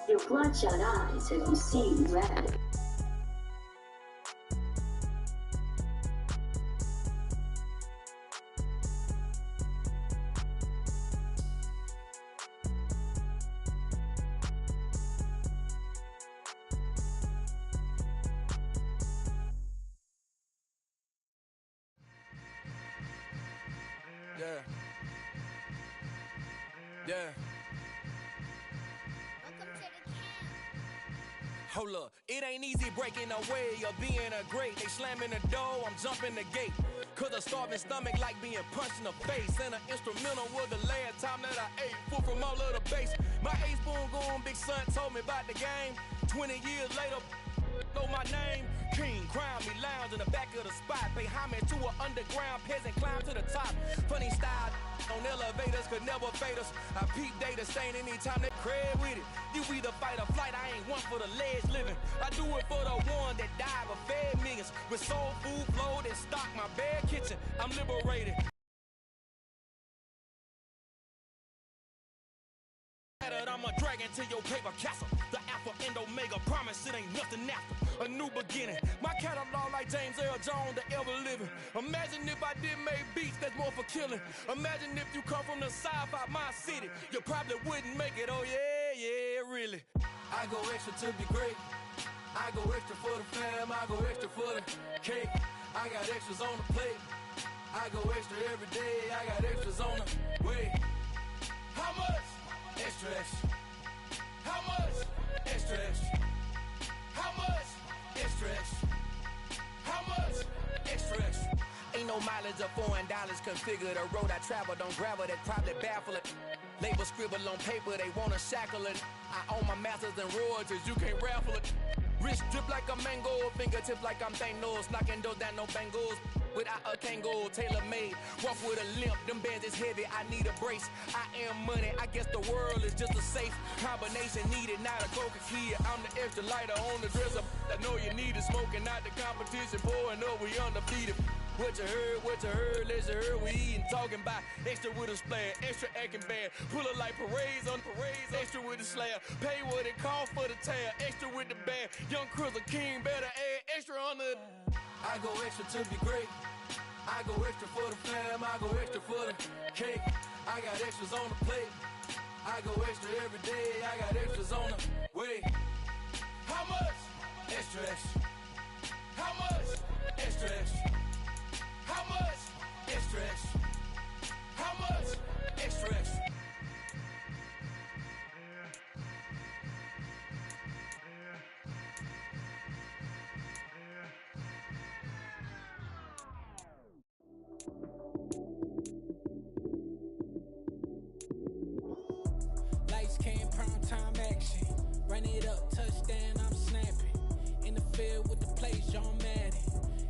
Your bloodshot eyes have you seen red. Yeah. Yeah. Hold up, it ain't easy breaking away or being a great. They slamming the door, I'm jumping the gate. Cause a starving stomach like being punched in the face. And an instrumental was the last time that I ate. Food from all of the base. My ace boom goon, big son told me about the game. 20 years later, know my name. King, crown me, lounge in the back of the spot. Pay homage to an underground peasant, climb to the top. Funny style on elevators could never fade us. I peep data stain anytime they crave with it. You either fight or flight, I ain't one for the ledge living. I do it for the one that died but fed millions. With soul food flow that stock my bare kitchen. I'm liberated. I'm a dragon to your paper castle. The alpha and omega, promise it ain't nothing after. A new beginning. My catalog like James Earl Jones, the ever living. Imagine if I did make beats that's more for killing. Imagine if you come from the south out my city. You probably wouldn't make it, oh yeah, really. I go extra to be great. I go extra for the fam, I go extra for the cake. I got extras on the plate. I go extra every day, I got extras on the way. How much? Extra, extra. How much? Extra, extra. How much? Extra, extra. How much? Extra, extra. Ain't no mileage of $4 configure the road I travel. Don't gravel that probably baffle it. Label scribble on paper, they wanna shackle it. I own my masters and royalties, you can't raffle it. Wrist drip like a mango, fingertip like I'm Thanos. Knocking those down, no bangles. Without a Kango, tailor-made. Walk with a limp, them bands is heavy, I need a brace. I am money, I guess the world is just a safe combination needed, not a coca kid. I'm the extra lighter on the dresser. I know you need it, smoking out the competition, pouring up, we undefeated. What you heard, let's heard, we eatin', talking about extra with a splash, extra acting bad, pull it like parades on parades, extra with the slab, pay what it cost for the tab, extra with the band, young Chris a king, better add extra on the. I go extra to be great, I go extra for the fam, I go extra for the cake, I got extras on the plate, I go extra every day, I got extras on the way. How much? Extra, extra. How much? Extra, extra. How much? Extra, extra. How much? Extra, extra. Lights came, prime time action. Run it up, touchdown, I'm snapping. In the field with the plays, John Madden.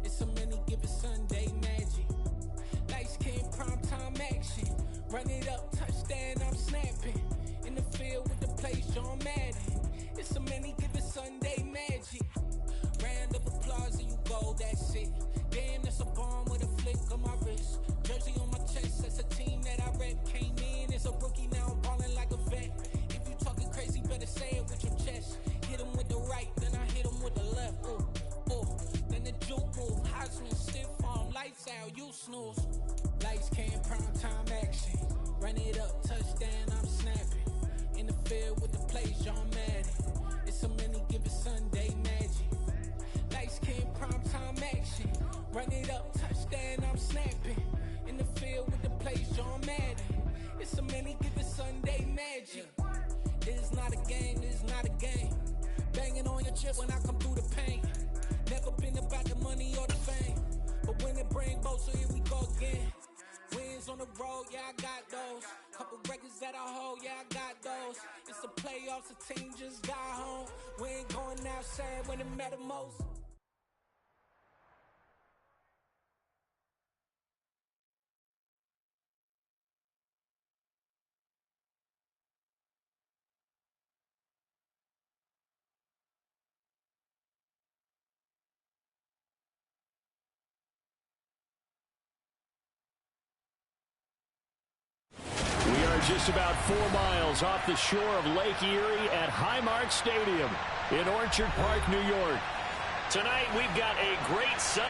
It's so many given Sunday magic. Lights came, prime time action. Run it up, touchdown, I'm snapping. In the field with the plays, John Madden. It's so many given Sunday magic. Round of applause and you go, that's it. Damn, that's a bomb with a flick on my wrist. Jersey on my chest, that's a team that I rep. Came in as a rookie, now I'm ballin' like a vet. If you talking crazy, better say it with your chest. Hit him with the right, then I hit him with the left. Ooh, ooh. Then the juke move, Heisman, stiff arm, lights out, you snooze. Lights came, prime time action. Run it up, touchdown, I'm snapping. In the field with the plays, John Madden. It's so many given Sunday magic. Lights came, prime time action. Run it up, touchdown, I'm snapping. In the field with the plays, John Madden. It's so many given Sunday magic. This is not a game, this is not a game. Banging on your chip when I come through the pain. Never been about the money or the fame. But when it bring both, so here we go again. Wins on the road, yeah, I got those. Couple records that I hold, yeah, I got those. It's the playoffs, the team just got home. We ain't going outside when it matter most. We are just about 4 miles off the shore of Lake Erie at Highmark Stadium in Orchard Park, New York. Tonight, we've got a great Sunday.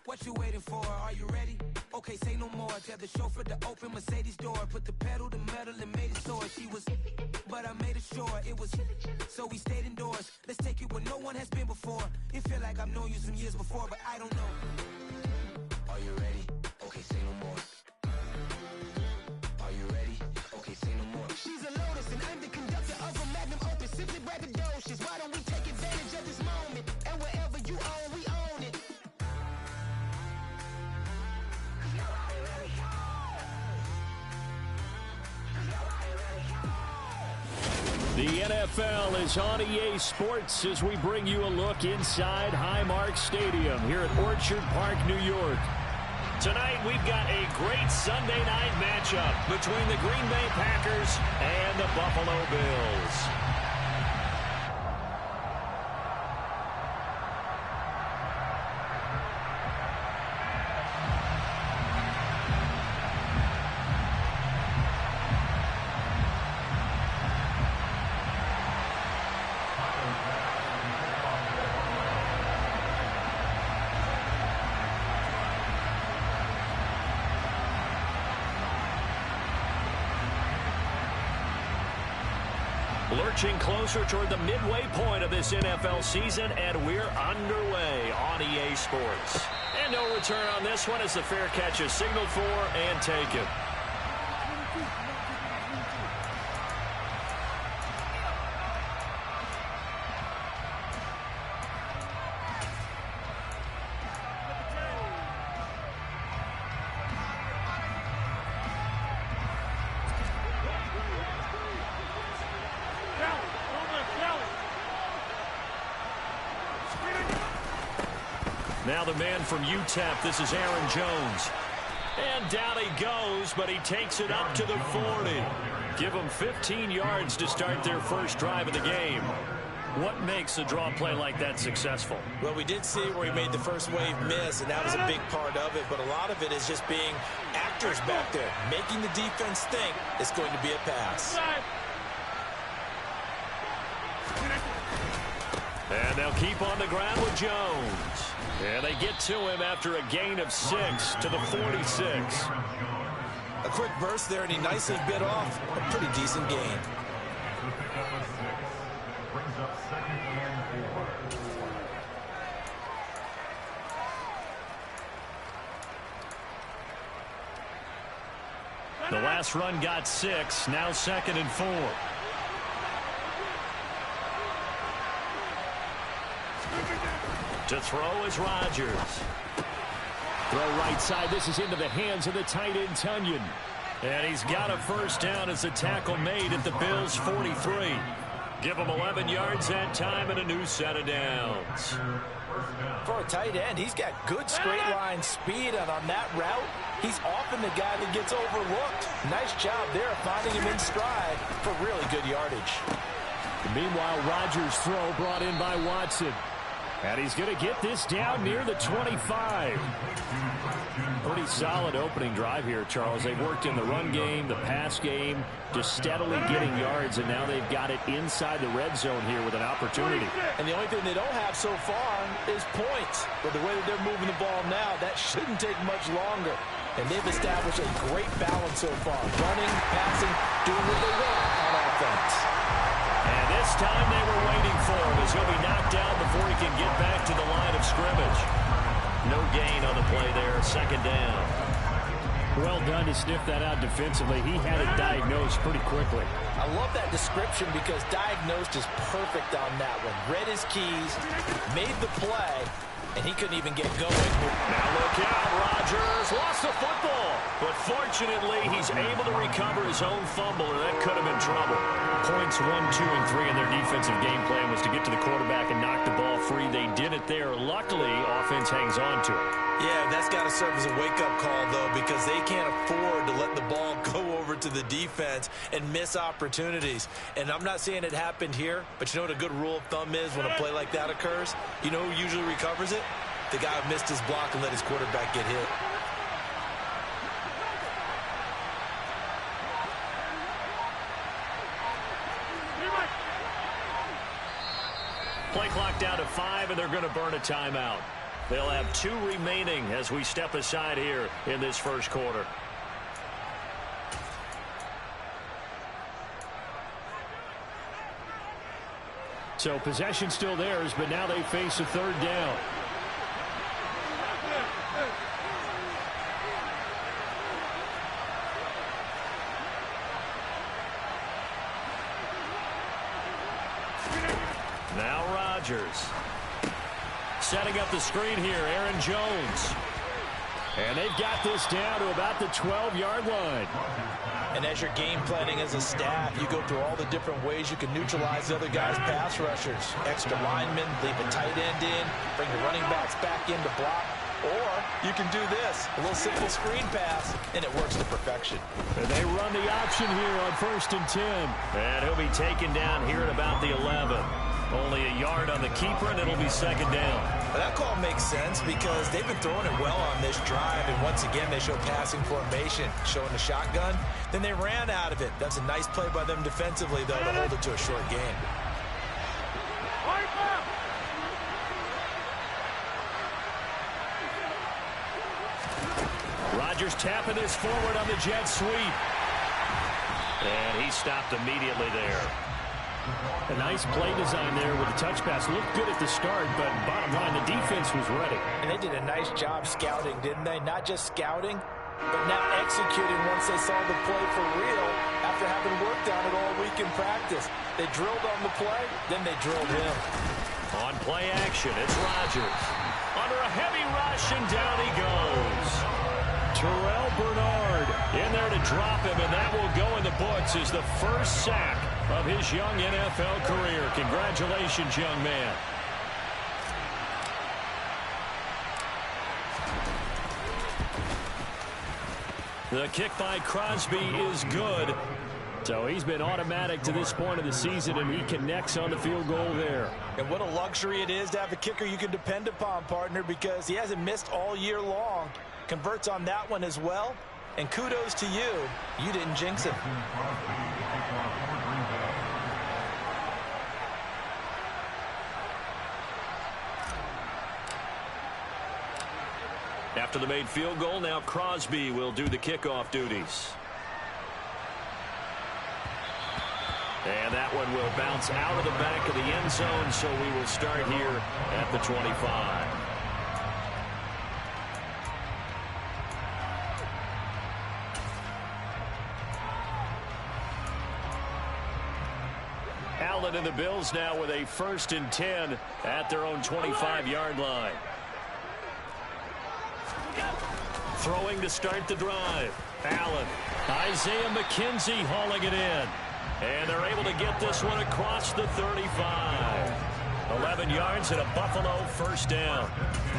What you waiting for? Are you ready? Okay, say no more. Tell the chauffeur to open Mercedes door. Put the pedal to metal and made it soar. She was, but I made it sure it was. So we stayed indoors. Let's take it where no one has been before. It feel like I've known you some years before, but I don't know. Are you ready? Okay, say no more. Are you ready? Okay, say no more. She's a Lotus and I'm the conductor of a Magnum Opus. Simply braggadocious. Why don't we take advantage of this moment? And wherever you own, we own it. The NFL is on EA Sports as we bring you a look inside Highmark Stadium here at Orchard Park, New York. Tonight, we've got a great Sunday night matchup between the Green Bay Packers and the Buffalo Bills. Lurching closer toward the midway point of this NFL season, and we're underway on EA Sports. And no return on this one as the fair catch is signaled for and taken. Now the man from UTEP, this is Aaron Jones. And down he goes, but he takes it up to the 40. Give him 15 yards to start their first drive of the game. What makes a draw play like that successful? Well, we did see where he made the first wave miss, and that was a big part of it. But a lot of it is just being actors back there, making the defense think it's going to be a pass. And they'll keep on the ground with Jones. And they get to him after a gain of 6 to the 46. A quick burst there, and he nicely bit off a pretty decent gain. The last run got 6, now 2nd and 4. To throw is Rodgers. Throw right side. This is into the hands of the tight end, Tunyon. And he's got a first down as the tackle made at the Bills' 43. Give him 11 yards that time and a new set of downs. For a tight end, he's got good straight line speed, and on that route, he's often the guy that gets overlooked. Nice job there finding him in stride for really good yardage. Meanwhile, Rodgers' throw brought in by Watson. And he's going to get this down near the 25. Pretty solid opening drive here, Charles. They've worked in the run game, the pass game, just steadily getting yards, and now they've got it inside the red zone here with an opportunity. And the only thing they don't have so far is points. But the way that they're moving the ball now, that shouldn't take much longer. And they've established a great balance so far. Running, passing, doing what they want on offense. And this time they were waiting for him as he'll be knocked down before he can get back to the line of scrimmage. No gain on the play there, 2nd down. Well done to sniff that out defensively. He had it diagnosed pretty quickly. I love that description because diagnosed is perfect on that one. Read his keys, made the play, and he couldn't even get going. Now look out, Rodgers lost the football. But fortunately, he's able to recover his own fumble, or that could have been trouble. Point Giants 1, 2, and 3 in their defensive game plan was to get to the quarterback and knock the ball free. They did it there. Luckily, offense hangs on to it. Yeah, that's got to serve as a wake-up call, though, because they can't afford to let the ball go over to the defense and miss opportunities. And I'm not saying it happened here, but you know what a good rule of thumb is when a play like that occurs? You know who usually recovers it? The guy who missed his block and let his quarterback get hit. Play clock down to 5, and they're going to burn a timeout. They'll have 2 remaining as we step aside here in this first quarter. So possession still theirs, but now they face a 3rd down. Now Rodgers. Setting up the screen here, Aaron Jones. And they've got this down to about the 12-yard line. And as you're game planning as a staff, you go through all the different ways you can neutralize the other guy's pass rushers. Extra linemen, leave a tight end in, bring the running backs back in to block. Or you can do this, a little simple screen pass, and it works to perfection. And they run the option here on 1st and 10. And he'll be taken down here at about the 11. Only a yard on the keeper, and it'll be 2nd down. Well, that call makes sense because they've been throwing it well on this drive, and once again they show passing formation, showing the shotgun. Then they ran out of it. That's a nice play by them defensively, though, to hold it to a short gain. Rodgers tapping this forward on the jet sweep. And he stopped immediately there. A nice play design there with the touch pass. Looked good at the start, but bottom line, the defense was ready. And they did a nice job scouting, didn't they? Not just scouting, but now executing once they saw the play for real after having worked on it all week in practice. They drilled on the play, then they drilled him. On play action, it's Rodgers. Under a heavy rush, and down he goes. Terrell Bernard in there to drop him, and that will go in the books as the first sack of his young NFL career. Congratulations, young man. The kick by Crosby is good. So he's been automatic to this point of the season, and he connects on the field goal there. And what a luxury it is to have a kicker you can depend upon, partner, because he hasn't missed all year long. Converts on that one as well. And kudos to you. You didn't jinx it. After the made field goal, now Crosby will do the kickoff duties. And that one will bounce out of the back of the end zone, so we will start here at the 25. Allen and the Bills now with a 1st and 10 at their own 25-yard line. Throwing to start the drive. Allen. Isaiah McKenzie hauling it in. And they're able to get this one across the 35. 11 yards and a Buffalo 1st down.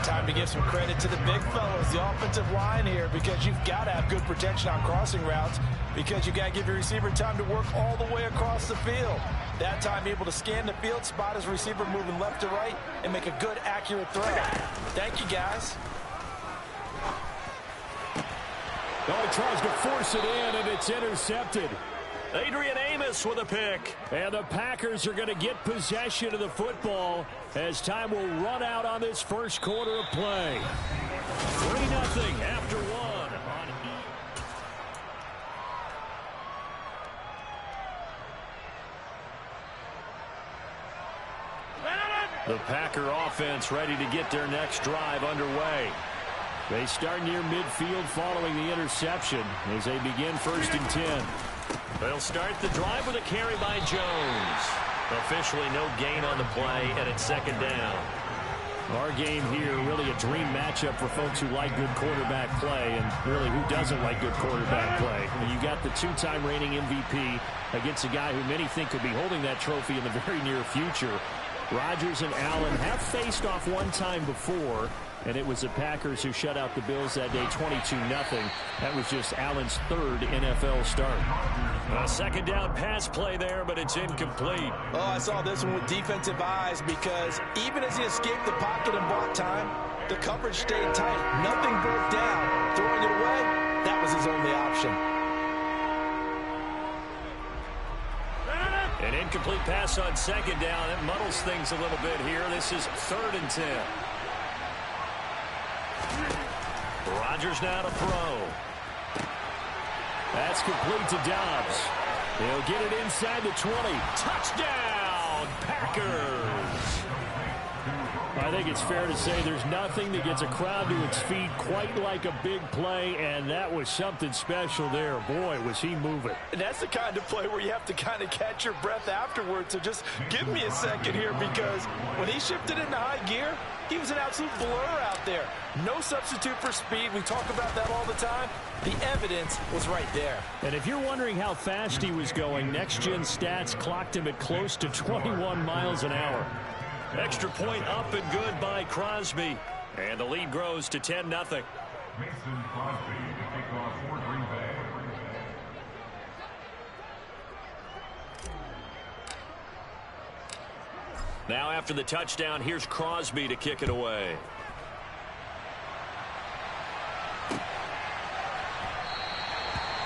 Time to give some credit to the big fellas, the offensive line here, because you've got to have good protection on crossing routes, because you've got to give your receiver time to work all the way across the field. That time able to scan the field, spot his receiver moving left to right, and make a good, accurate throw. Thank you, guys. Oh, he tries to force it in, and it's intercepted. Adrian Amos with a pick. And the Packers are going to get possession of the football as time will run out on this first quarter of play. 3-0 after one. The Packer offense ready to get their next drive underway. They start near midfield following the interception as they begin 1st and 10. They'll start the drive with a carry by Jones. Officially no gain on the play, and it's 2nd down. Our game here, really a dream matchup for folks who like good quarterback play, and really who doesn't like good quarterback play. I mean, you got the two-time reigning MVP against a guy who many think could be holding that trophy in the very near future. Rodgers and Allen have faced off one time before, and it was the Packers who shut out the Bills that day 22-0. That was just Allen's third NFL start. A second down pass play there, but it's incomplete. Oh, I saw this one with defensive eyes because even as he escaped the pocket and bought time, the coverage stayed tight. Nothing broke down. Throwing it away, that was his only option. An incomplete pass on second down. It muddles things a little bit here. This is 3rd and 10. Rodgers now to throw. That's complete to Dobbs. He'll get it inside the 20. Touchdown, Packers! I think it's fair to say there's nothing that gets a crowd to its feet quite like a big play, and that was something special there. Boy, was he moving. And that's the kind of play where you have to kind of catch your breath afterwards. So just give me a second here, because when he shifted into high gear, he was an absolute blur out there. No substitute for speed. We talk about that all the time. The evidence was right there. And if you're wondering how fast he was going, next-gen stats clocked him at close to 21 miles an hour. Extra point up and good by Crosby. And the lead grows to 10-0. Mason Crosby to kick off for Green Bay. Now after the touchdown, here's Crosby to kick it away.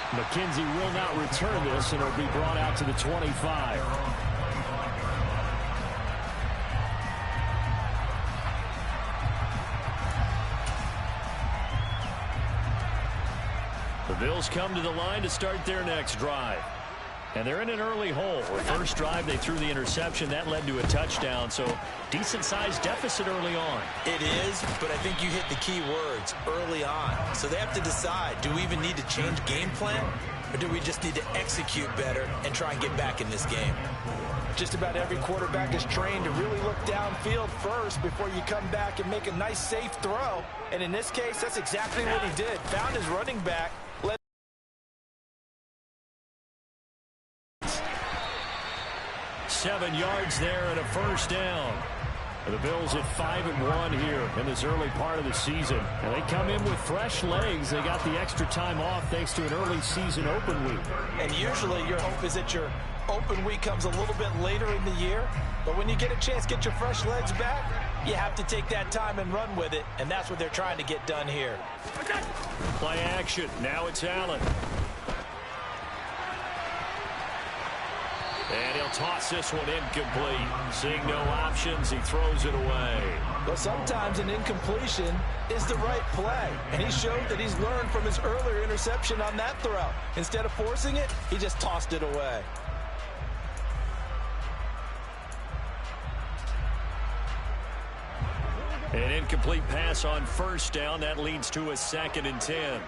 McKenzie will not return this, and it'll be brought out to the 25. The Bills come to the line to start their next drive. And they're in an early hole. The first drive, they threw the interception. That led to a touchdown, so decent-sized deficit early on. It is, but I think you hit the key words, early on. So they have to decide, do we even need to change game plan, or do we just need to execute better and try and get back in this game? Just about every quarterback is trained to really look downfield first before you come back and make a nice, safe throw. And in this case, that's exactly what he did. Found his running back. 7 yards there and a first down. The Bills at 5-1 here in this early part of the season. And they come in with fresh legs. They got the extra time off thanks to an early season open week. And usually your hope is that your open week comes a little bit later in the year. But when you get a chance to get your fresh legs back, you have to take that time and run with it. And that's what they're trying to get done here. Play action. Now it's Allen. And he'll toss this one incomplete. Seeing no options, he throws it away. But sometimes an incompletion is the right play. And he showed that he's learned from his earlier interception on that throw. Instead of forcing it, he just tossed it away. An incomplete pass on first down. That leads to a 2nd and 10.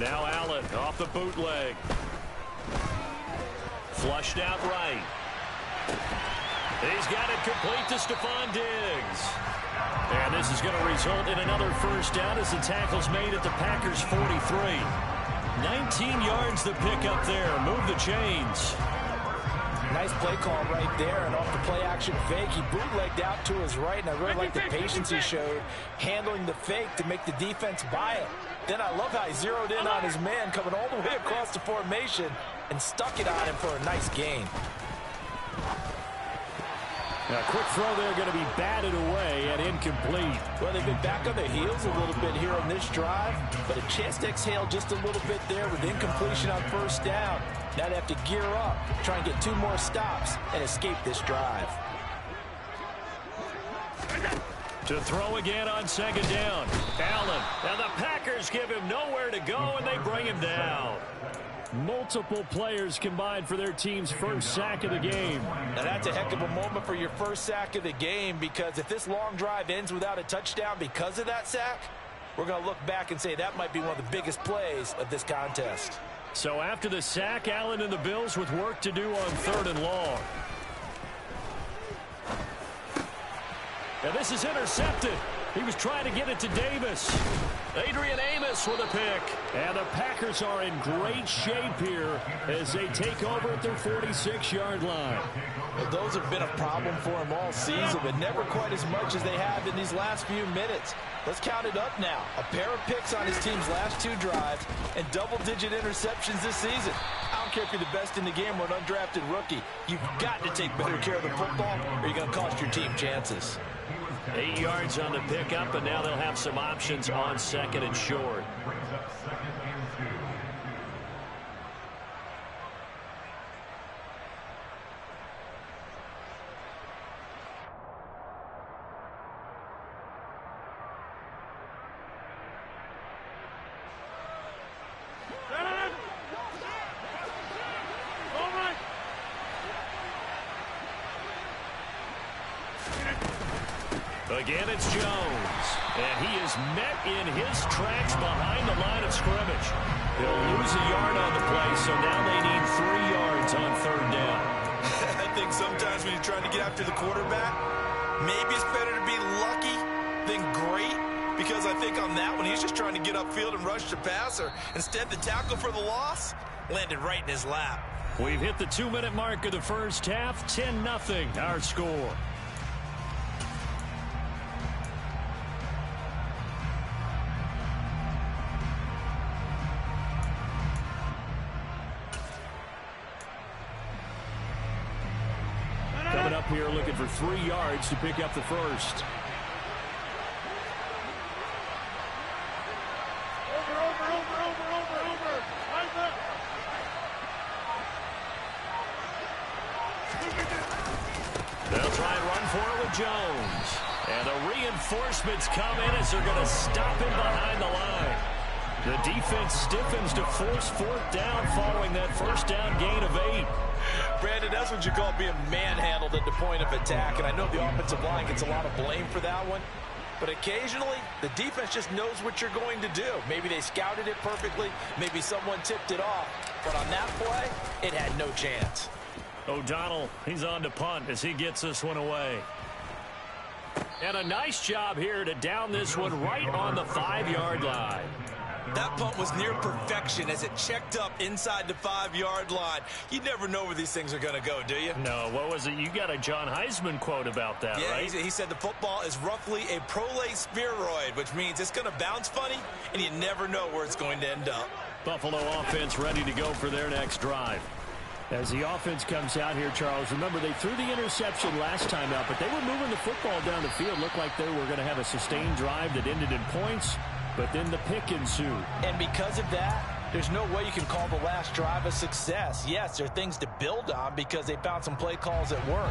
Now Allen off the bootleg. Flushed out right. He's got it complete to Stephon Diggs. And this is going to result in another first down as the tackle's made at the Packers' 43. 19 yards the pick up there. Move the chains. Nice play call right there, and off the play-action fake, he bootlegged out to his right, and I really like the patience he showed handling the fake to make the defense buy it. Then I love how he zeroed in on his man coming all the way across the formation and stuck it on him for a nice gain. Now, a quick throw there going to be batted away and incomplete. Well, they've been back on their heels a little bit here on this drive, but a chance to exhale just a little bit there with incompletion on first down. Now they have to gear up, try and get 2 more stops, and escape this drive. To throw again on second down. Allen. Now the Packers give him nowhere to go, and they bring him down. Multiple players combined for their team's first sack of the game. Now that's a heck of a moment for your first sack of the game, because if this long drive ends without a touchdown because of that sack, we're going to look back and say that might be one of the biggest plays of this contest. So after the sack, Allen and the Bills with work to do on 3rd and long. And this is intercepted. He was trying to get it to Davis. Adrian Amos with a pick. And the Packers are in great shape here as they take over at their 46-yard line. Well, those have been a problem for him all season, but never quite as much as they have in these last few minutes. Let's count it up now. A pair of picks on his team's last 2 drives and double-digit interceptions this season. I don't care if you're the best in the game or an undrafted rookie. You've got to take better care of the football or you're going to cost your team chances. 8 yards on the pickup, and now they'll have some options on 2nd and short. Again, it's Jones, and he is met in his tracks behind the line of scrimmage. He'll lose a yard on the play, so now they need 3 yards on 3rd down. I think sometimes when you're trying to get after the quarterback, maybe it's better to be lucky than great, because I think on that one, he's just trying to get upfield and rush the passer. Instead, the tackle for the loss landed right in his lap. We've hit the 2-minute mark of the first half, 10-0 our score. Coming up here looking for 3 yards to pick up the first. They'll try and run for it with Jones. And the reinforcements come in as they're going to stop him behind the line. The defense stiffens to force 4th down following that first down gain of 8. Brandon, that's what you call being manhandled at the point of attack, and I know the offensive line gets a lot of blame for that one, but occasionally the defense just knows what you're going to do. Maybe they scouted it perfectly, maybe someone tipped it off, but on that play, it had no chance. O'Donnell, he's on to punt as he gets this one away. And a nice job here to down this one right on the 5-yard line. That punt was near perfection as it checked up inside the 5-yard line. You never know where these things are going to go, do you? No, what was it? You got a John Heisman quote about that, right? Yeah, he said the football is roughly a prolate spheroid, which means it's going to bounce funny, and you never know where it's going to end up. Buffalo offense ready to go for their next drive. As the offense comes out here, Charles, remember they threw the interception last time out, but they were moving the football down the field. Looked like they were going to have a sustained drive that ended in points. But then the pick ensued. And because of that, there's no way you can call the last drive a success. Yes, there are things to build on because they found some play calls that work.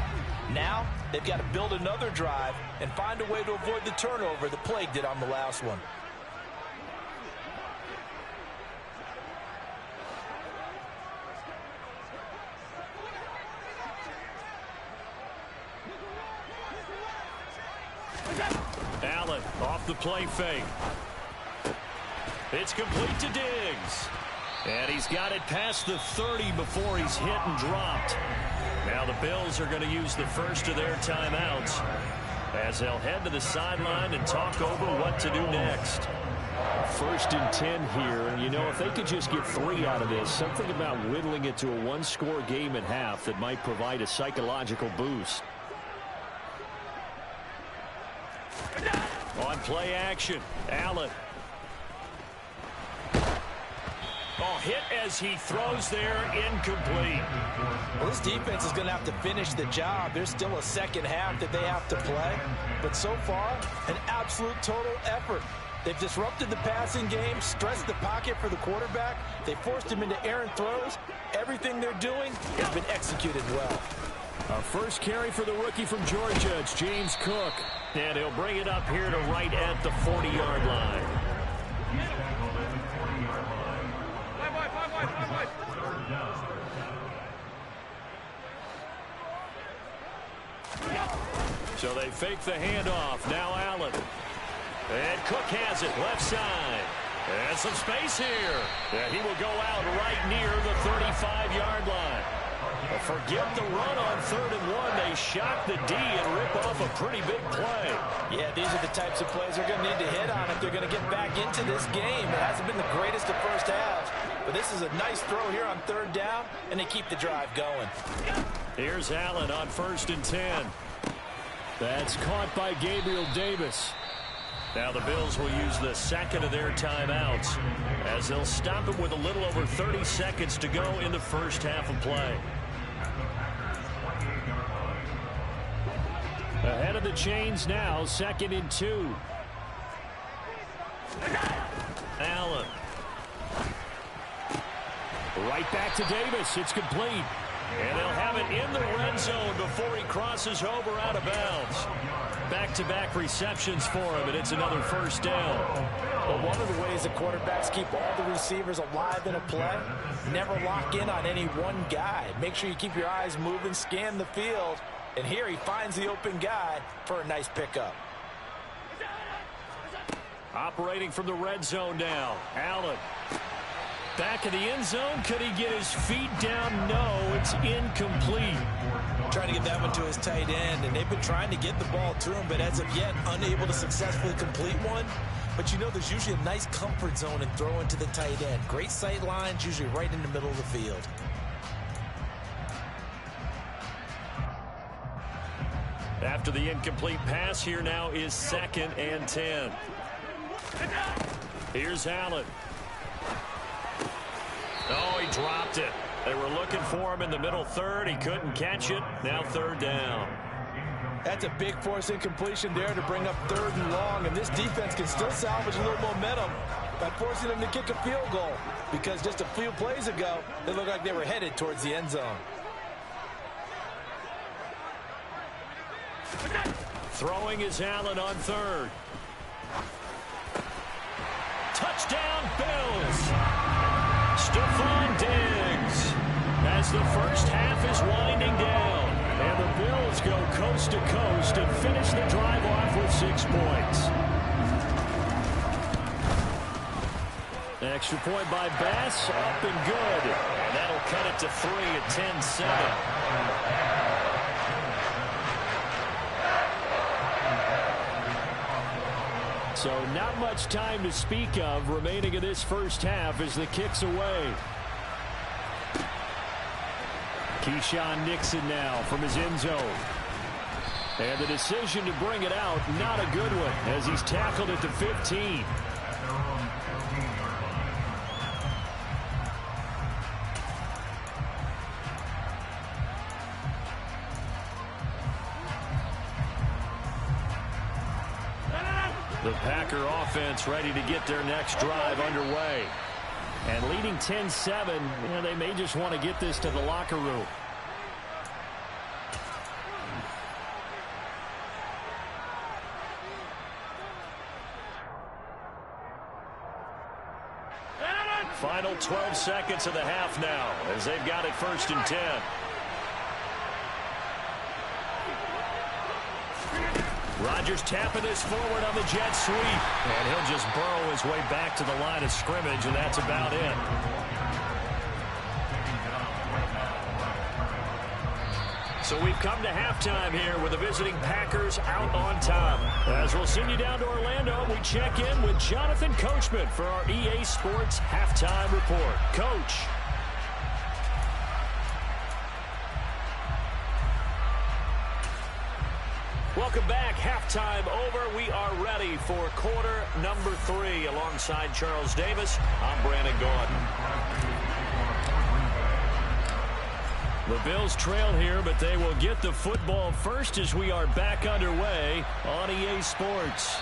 Now, they've got to build another drive and find a way to avoid the turnover that plagued it on the last one. Allen off the play fake. It's complete to Diggs. And he's got it past the 30 before he's hit and dropped. Now the Bills are going to use the first of their timeouts as they'll head to the sideline and talk over what to do next. 1st and 10 here, and you know, if they could just get 3 out of this, something about whittling it to a 1-score game at half that might provide a psychological boost. On play action, Allen. Oh, hit as he throws there, incomplete. Well, this defense is going to have to finish the job. There's still a second half that they have to play. But so far, an absolute total effort. They've disrupted the passing game, stressed the pocket for the quarterback. They forced him into errant throws. Everything they're doing has been executed well. Our first carry for the rookie from Georgia, it's James Cook. And he'll bring it up here to right at the 40-yard line. So they fake the handoff. Now Allen. And Cook has it left side. And some space here. And he will go out right near the 35-yard line. A Forget the run on 3rd and 1. They shock the D and rip off a pretty big play. Yeah, these are the types of plays they're going to need to hit on if they're going to get back into this game. It hasn't been the greatest of first halves, but this is a nice throw here on 3rd down, and they keep the drive going. Here's Allen on 1st and 10. That's caught by Gabriel Davis. Now the Bills will use the second of their timeouts as they'll stop it with a little over 30 seconds to go in the first half of play. Ahead of the chains now, 2nd and 2. Allen. Right back to Davis. It's complete. And they'll have it in the red zone before he crosses over out of bounds. Back-to-back receptions for him, and it's another first down. Well, one of the ways the quarterbacks keep all the receivers alive in a play, never lock in on any one guy. Make sure you keep your eyes moving, scan the field, and here he finds the open guy for a nice pickup. Operating from the red zone now, Allen. Back of the end zone. Could he get his feet down? No, it's incomplete. Trying to get that one to his tight end, and they've been trying to get the ball to him, but as of yet, unable to successfully complete one. But you know, there's usually a nice comfort zone in throwing to the tight end. Great sight lines, usually right in the middle of the field. After the incomplete pass, here now is 2nd and 10. Here's Allen. Oh, he dropped it. They were looking for him in the middle 3rd. He couldn't catch it. Now 3rd down. That's a big force incompletion there to bring up 3rd and long, and this defense can still salvage a little momentum by forcing them to kick a field goal, because just a few plays ago, they looked like they were headed towards the end zone. Throwing is Allen on 3rd. Touchdown, Bills. Stephon Diggs, as the first half is winding down, and the Bills go coast to coast and finish the drive off with 6 points. Extra point by Bass, up and good, and that'll cut it to 3 at 10-7. So not much time to speak of remaining in this first half as the kick's away. Keyshawn Nixon now from his end zone. And the decision to bring it out, not a good one, as he's tackled at the 15. The Packer offense ready to get their next drive underway. And leading 10-7, they may just want to get this to the locker room. Final 12 seconds of the half now as they've got it 1st and 10. Rodgers tapping this forward on the jet sweep. And he'll just burrow his way back to the line of scrimmage, and that's about it. So we've come to halftime here with the visiting Packers out on top. As we'll send you down to Orlando, we check in with Jonathan Coachman for our EA Sports Halftime Report. Coach. Welcome back. Halftime over. We are ready for quarter number 3. Alongside Charles Davis, I'm Brandon Gordon. The Bills trail here, but they will get the football first as we are back underway on EA Sports.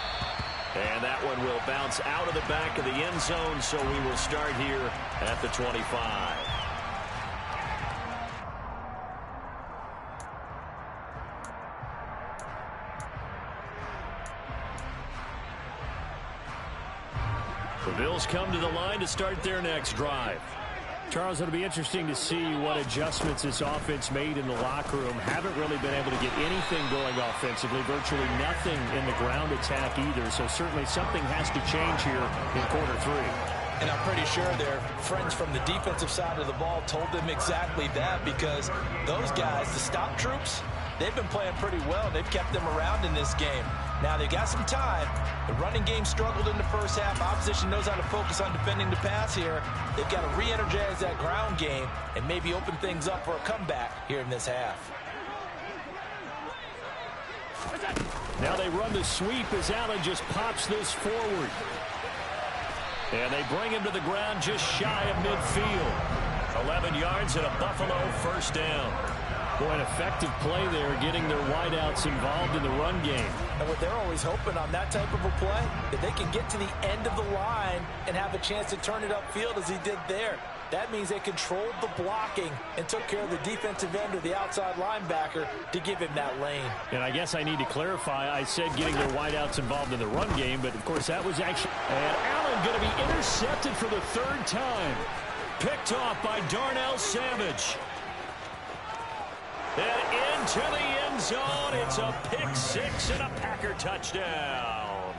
And that one will bounce out of the back of the end zone, so we will start here at the 25. The Bills come to the line to start their next drive. Charles, it'll be interesting to see what adjustments this offense made in the locker room. Haven't really been able to get anything going offensively, virtually nothing in the ground attack either, so certainly something has to change here in quarter 3. And I'm pretty sure their friends from the defensive side of the ball told them exactly that, because those guys, the stop troops, they've been playing pretty well. They've kept them around in this game. Now, they got some time. The running game struggled in the first half. Opposition knows how to focus on defending the pass here. They've got to re-energize that ground game and maybe open things up for a comeback here in this half. Now they run the sweep as Allen just pops this forward. And they bring him to the ground just shy of midfield. 11 yards and a Buffalo first down. Boy, an effective play there, getting their wideouts involved in the run game. And what they're always hoping on that type of a play, that they can get to the end of the line and have a chance to turn it upfield as he did there. That means they controlled the blocking and took care of the defensive end or the outside linebacker to give him that lane. And I guess I need to clarify, I said getting their wideouts involved in the run game, but of course that was actually... And Allen going to be intercepted for the third time. Picked off by Darnell Savage. And into the end zone, it's a pick six and a Packer touchdown.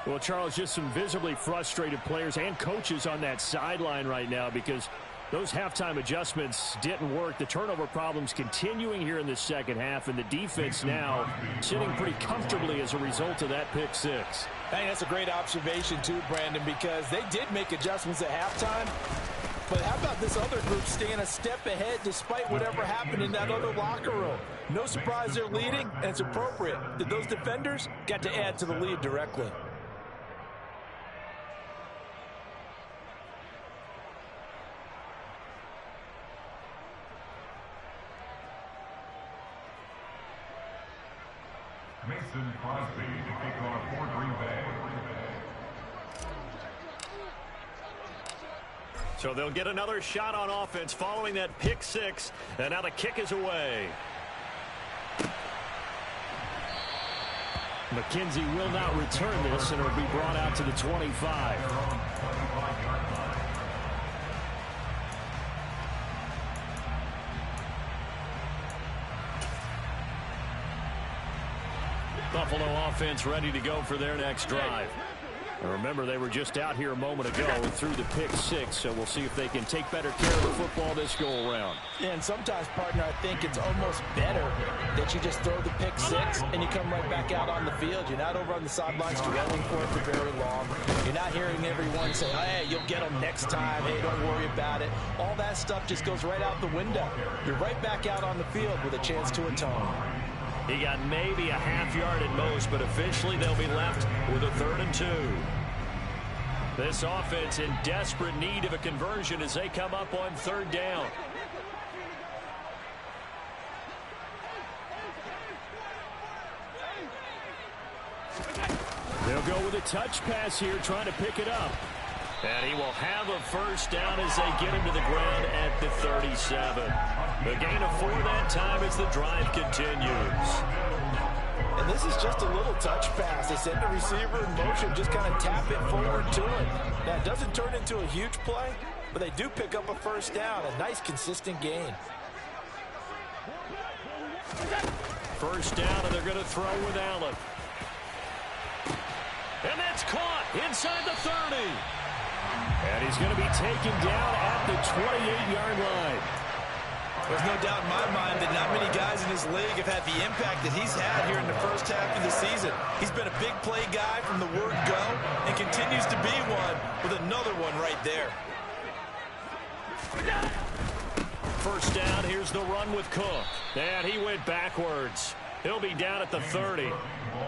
Well, Charles, just some visibly frustrated players and coaches on that sideline right now because those halftime adjustments didn't work. The turnover problems continuing here in the second half, and the defense now sitting pretty comfortably as a result of that pick six. I think that's a great observation too, Brandon, because they did make adjustments at halftime. But how about this other group staying a step ahead despite whatever happened in that other locker room? No surprise they're leading, and it's appropriate that those defenders got to add to the lead directly. Mason Crosby to kick off for Green Bay. So they'll get another shot on offense following that pick six, and now the kick is away. McKenzie will not return this, and it'll be brought out to the 25. Buffalo offense ready to go for their next drive. And remember, they were just out here a moment ago and threw the pick six, so we'll see if they can take better care of the football this go-around. And sometimes, partner, I think it's almost better that you just throw the pick six and you come right back out on the field. You're not over on the sidelines dwelling for it for very long. You're not hearing everyone say, hey, you'll get them next time. Hey, don't worry about it. All that stuff just goes right out the window. You're right back out on the field with a chance to atone. He got maybe a half yard at most, but officially they'll be left with a 3rd and 2. This offense in desperate need of a conversion as they come up on 3rd down. They'll go with a touch pass here, trying to pick it up. And he will have a first down as they get him to the ground at the 37. The gain of 4 that time as the drive continues. And this is just a little touch pass. They send the receiver in motion, just kind of tap it forward to him. Now, it doesn't turn into a huge play, but they do pick up a first down. A nice, consistent gain. First down, and they're going to throw with Allen. And that's caught inside the 30. And he's going to be taken down at the 28-yard line. There's no doubt in my mind that not many guys in this league have had the impact that he's had here in the first half of the season. He's been a big play guy from the word go and continues to be one with another one right there. First down, here's the run with Cook. And he went backwards. He'll be down at the 30.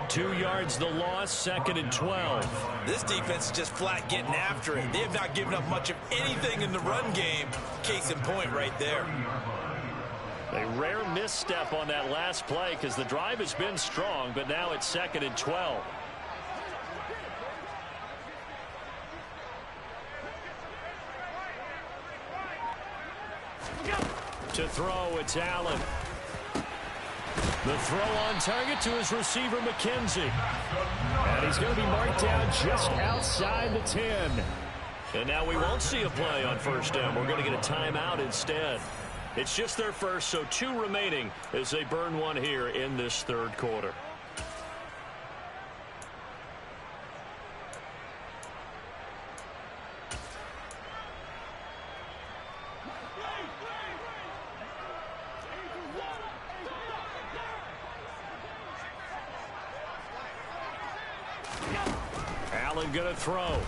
2 yards the loss, 2nd and 12. This defense is just flat getting after it. They have not given up much of anything in the run game. Case in point right there. A rare misstep on that last play because the drive has been strong, but now it's 2nd and 12. To throw, it's Allen. The throw on target to his receiver, McKenzie. And he's going to be marked down just outside the 10. And now we won't see a play on first down. We're going to get a timeout instead. It's just their first, so 2 remaining as they burn one here in this 3rd quarter. going to throw.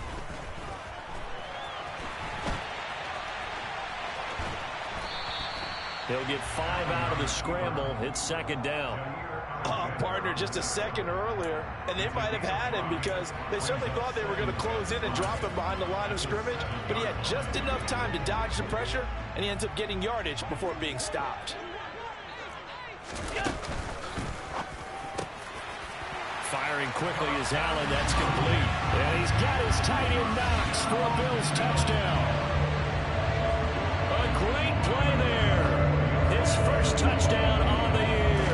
He'll get 5 out of the scramble. It's second down. Partner, just a second earlier, and they might have had him because they certainly thought they were going to close in and drop him behind the line of scrimmage, but he had just enough time to dodge the pressure, and he ends up getting yardage before being stopped. Firing quickly is Allen. That's complete. And he's got his tight end Knox for a Bills touchdown. A great play there. His first touchdown on the year.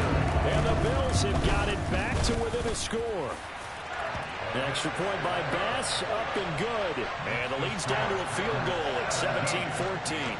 And the Bills have got it back to within a score. Extra point by Bass, up and good. And the lead's down to a field goal at 17-14.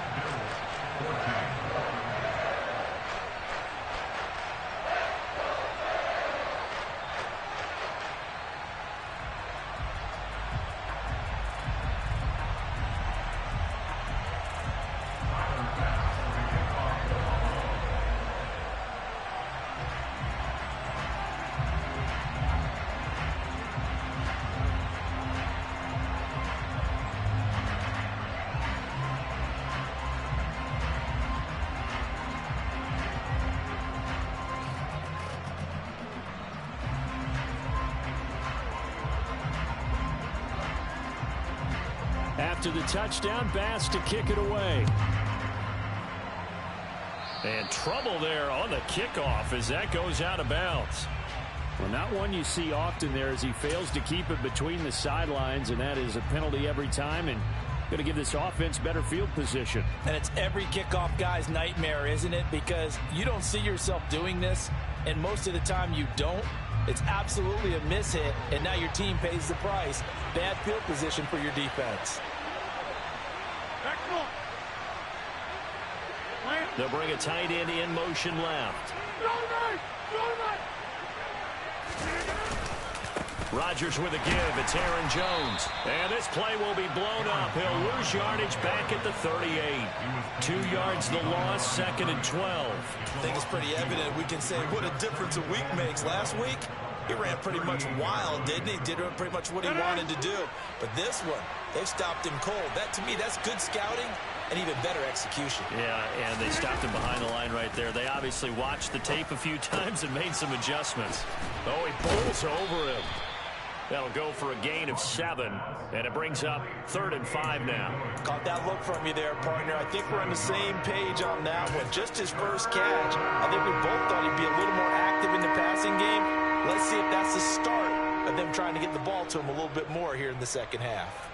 After the touchdown, Bass to kick it away. And trouble there on the kickoff as that goes out of bounds. Well, not one you see often there as he fails to keep it between the sidelines, and that is a penalty every time, and going to give this offense better field position. And it's every kickoff guy's nightmare, isn't it? Because you don't see yourself doing this, and most of the time you don't. It's absolutely a mishit, and now your team pays the price. Bad field position for your defense. They'll bring a tight end in motion left. Rodgers with a give. It's Aaron Jones. And this play will be blown up. He'll lose yardage back at the 38. 2 yards the loss, second and 12. I think it's pretty evident. We can say what a difference a week makes. Last week, he ran pretty much wild, didn't he? Did pretty much what he wanted to do. But this one, they stopped him cold. That, to me, that's good scouting and even better execution. Yeah, and they stopped him behind the line right there. They obviously watched the tape a few times and made some adjustments. Oh, he bowls over him. That'll go for a gain of 7, and it brings up 3rd and 5 now. Caught that look from you there, partner. I think we're on the same page on that one. Just his first catch. I think we both thought he'd be a little more active in the passing game. Let's see if that's the start of them trying to get the ball to him a little bit more here in the second half.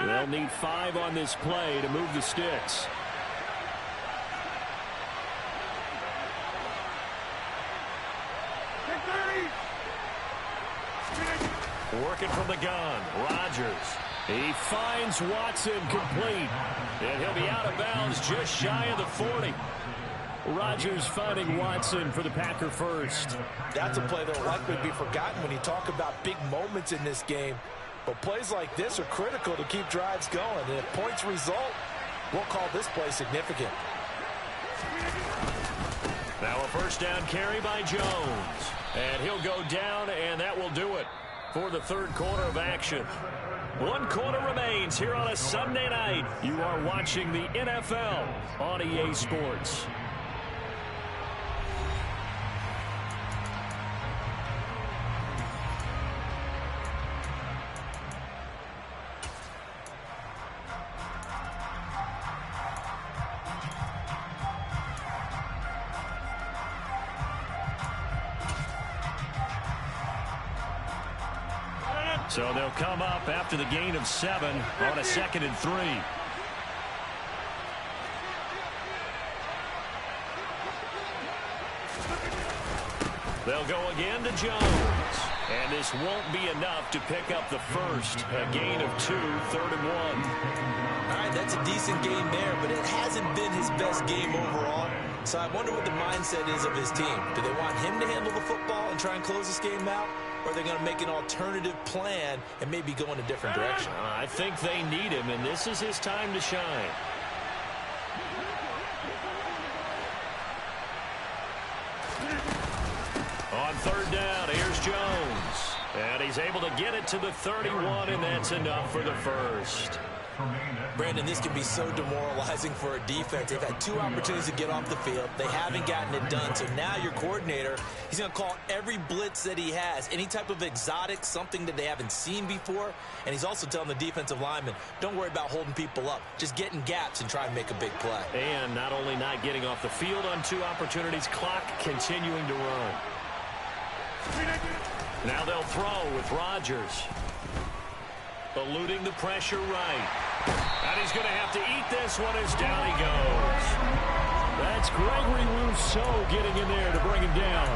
They'll need 5 on this play to move the sticks. Working from the gun, Rodgers. He finds Watson complete. And he'll be out of bounds just shy of the 40. Rodgers finding Watson for the Packer first. That's a play that will likely be forgotten when you talk about big moments in this game. But plays like this are critical to keep drives going. And if points result, we'll call this play significant. Now a first down carry by Jones. And he'll go down, and that will do it for the third quarter of action. 1 quarter remains here on a Sunday night. You are watching the NFL on EA Sports. So they'll come up after the gain of 7 on a 2nd and 3. They'll go again to Jones. And this won't be enough to pick up the first. A gain of 2, 3rd and 1. All right, that's a decent game there, but it hasn't been his best game overall. So I wonder what the mindset is of his team. Do they want him to handle the football and try and close this game out? or are they going to make an alternative plan and maybe go in a different direction? I think they need him, and this is his time to shine. On third down, here's Jones. And he's able to get it to the 31, and that's enough for the first. Brandon, this can be so demoralizing for a defense. They've had 2 opportunities to get off the field. They haven't gotten it done. So now your coordinator, he's going to call every blitz that he has, any type of exotic, something that they haven't seen before. And he's also telling the defensive lineman, don't worry about holding people up. Just get in gaps and try and make a big play. And not only not getting off the field on 2 opportunities, clock continuing to run. Now they'll throw with Rodgers. Eluding the pressure right. And he's going to have to eat this one as down he goes. That's Gregory Rousseau getting in there to bring him down.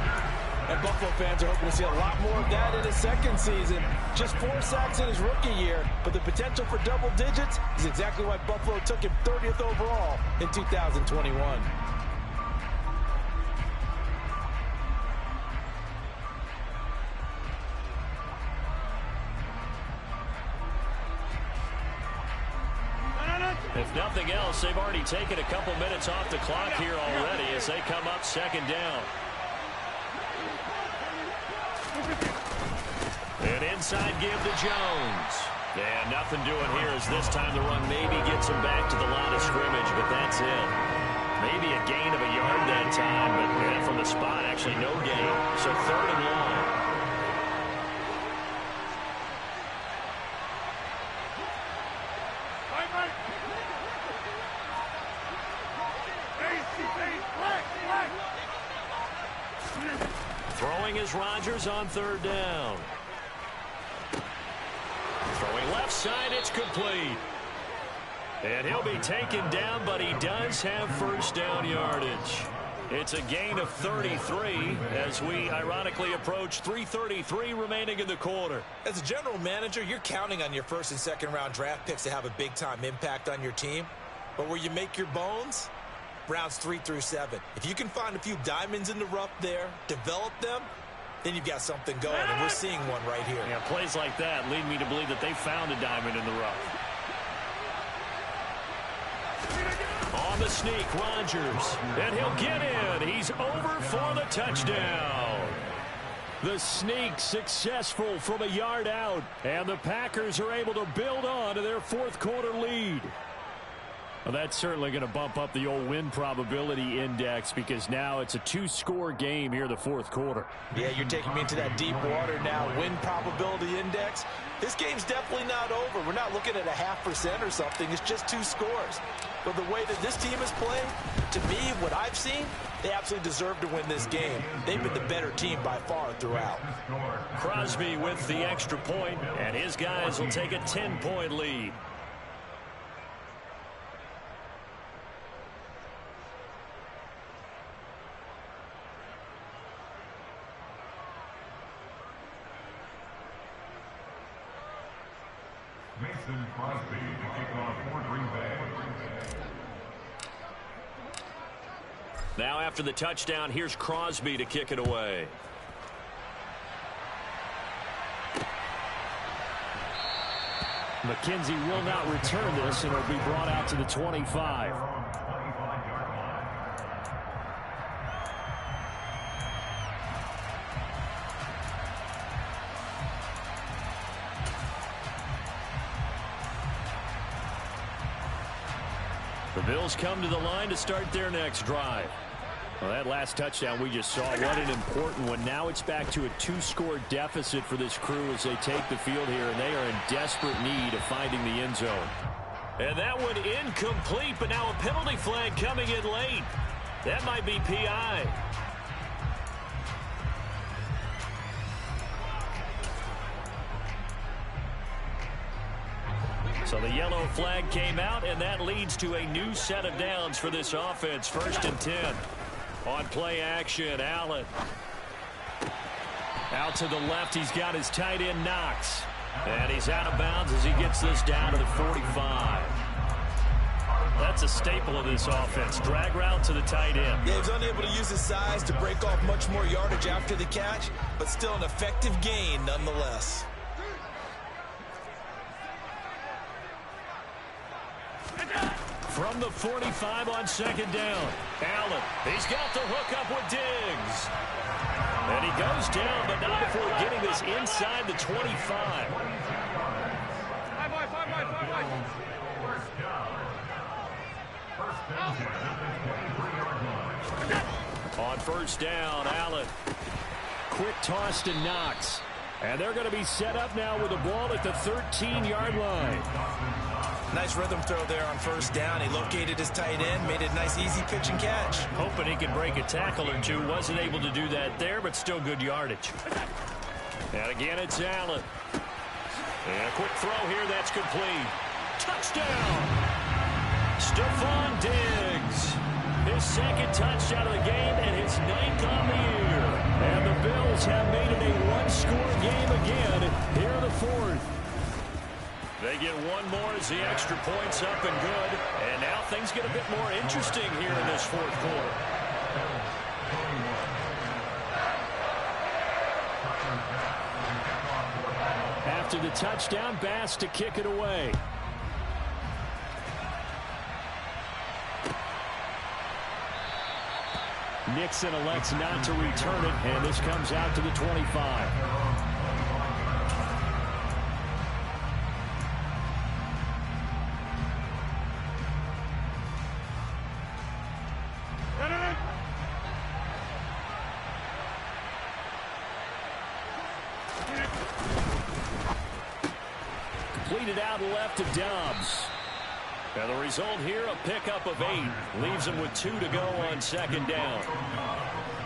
And Buffalo fans are hoping to see a lot more of that in his second season. Just 4 sacks in his rookie year, but the potential for double digits is exactly why Buffalo took him 30th overall in 2021. If nothing else, they've already taken a couple minutes off the clock here already as they come up second down. An inside give to Jones. And nothing doing here as this time the run maybe gets him back to the line of scrimmage, but that's it. Maybe a gain of a yard that time, but from the spot, actually no gain. So 3rd and long. Throwing is Rodgers on 3rd down. Throwing left side, it's complete. And he'll be taken down, but he does have first down yardage. It's a gain of 33 as we ironically approach 3:33 remaining in the quarter. As a general manager, you're counting on your 1st and 2nd round draft picks to have a big-time impact on your team. But where you make your bones, rounds 3 through 7. If you can find a few diamonds in the rough there, develop them, then you've got something going, and we're seeing one right here. Yeah, plays like that lead me to believe that they found a diamond in the rough. On the sneak, Rodgers, and he'll get in. He's over for the touchdown. The sneak successful from a yard out, and the Packers are able to build on to their 4th quarter lead. Well, that's certainly going to bump up the old win probability index because now it's a 2-score game here in the 4th quarter. Yeah, you're taking me into that deep water now. Win probability index. This game's definitely not over. We're not looking at a 0.5% or something. It's just 2 scores. But the way that this team has played, to me, what I've seen, they absolutely deserve to win this game. They've been the better team by far throughout. Crosby with the extra point, and his guys will take a 10-point lead. Mason Crosby to kick off for Green Bay. Now after the touchdown, here's Crosby to kick it away. McKenzie will not return this, and it'll be brought out to the 25. The Bills come to the line to start their next drive. Well, that last touchdown we just saw, what an important one. Now it's back to a 2-score deficit for this crew as they take the field here, and they are in desperate need of finding the end zone. And that one incomplete, but now a penalty flag coming in late. That might be PI. So the yellow flag came out, and that leads to a new set of downs for this offense. 1st and 10. On play action, Allen. Out to the left, he's got his tight end, Knox. And he's out of bounds as he gets this down to the 45. That's a staple of this offense. Drag route to the tight end. Yeah, he's unable to use his size to break off much more yardage after the catch, but still an effective gain nonetheless. From the 45 on second down. Allen, he's got the hook up with Diggs. And he goes down, but not before getting this inside the 25. On first down, Allen. Quick toss to Knox. And they're going to be set up now with the ball at the 13-yard line. Nice rhythm throw there on first down. He located his tight end, made it a nice easy pitch and catch. Hoping he could break a tackle or two. Wasn't able to do that there, but still good yardage. And again, it's Allen. And a quick throw here. That's complete. Touchdown! Stephon Diggs. His second touchdown of the game and his 9th on the year. And the Bills have made it a one-score game again here in the 4th. They get one more as the extra point's up and good. And now things get a bit more interesting here in this 4th quarter. After the touchdown, Bass to kick it away. Nixon elects not to return it, and this comes out to the 25. Completed out left to Dobbs. And the result here, a pickup of 8. Leaves them with 2 to go on second down.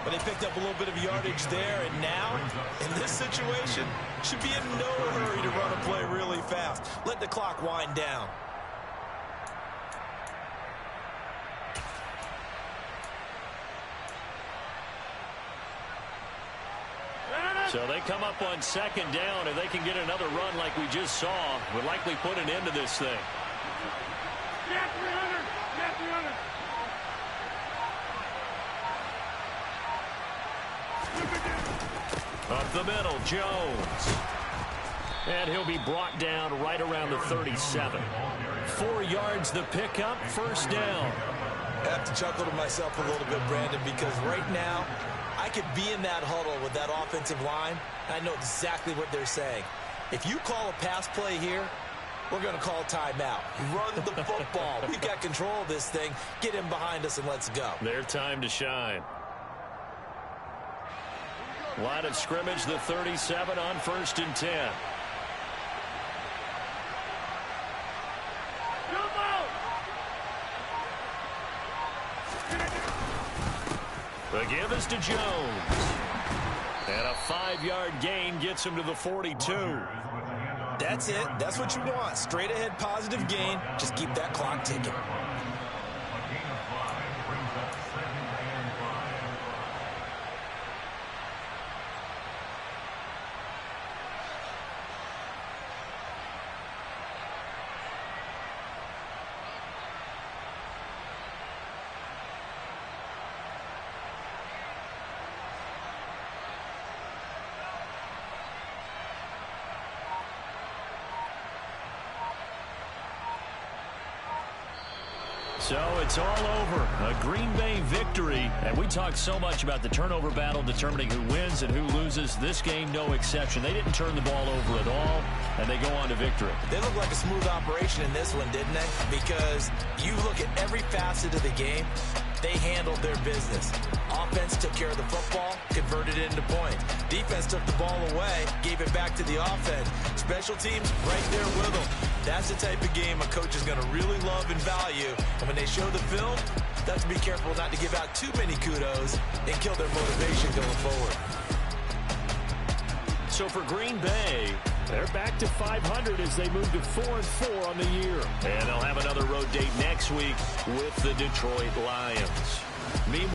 But they picked up a little bit of yardage there, and now, in this situation, should be in no hurry to run a play really fast. Let the clock wind down. So they come up on second down, and they can get another run like we just saw. Would likely put an end to this thing. Up the middle, Jones. And he'll be brought down right around the 37. 4 yards the pickup, first down. I have to chuckle to myself a little bit, Brandon, because right now, I could be in that huddle with that offensive line, and I know exactly what they're saying. If you call a pass play here, we're going to call timeout. Run the football. We've got control of this thing. Get him behind us and let's go. Their time to shine. Line of scrimmage, the 37 on 1st and 10. The give is to Jones. And a 5-yard gain gets him to the 42. That's it. That's what you want. Straight ahead positive gain. Just keep that clock ticking. So it's all over. A Green Bay victory. And we talked so much about the turnover battle determining who wins and who loses. This game, no exception. They didn't turn the ball over at all, and they go on to victory. They look like a smooth operation in this one, didn't they? Because you look at every facet of the game, they handled their business. Offense took care of the football, converted it into points. Defense took the ball away, gave it back to the offense. Special teams right there with them. That's the type of game a coach is going to really love and value. And when they show the film, they have to be careful not to give out too many kudos and kill their motivation going forward. So for Green Bay, they're back to 500 as they move to 4-4 on the year. And they'll have another road date next week with the Detroit Lions. Meanwhile,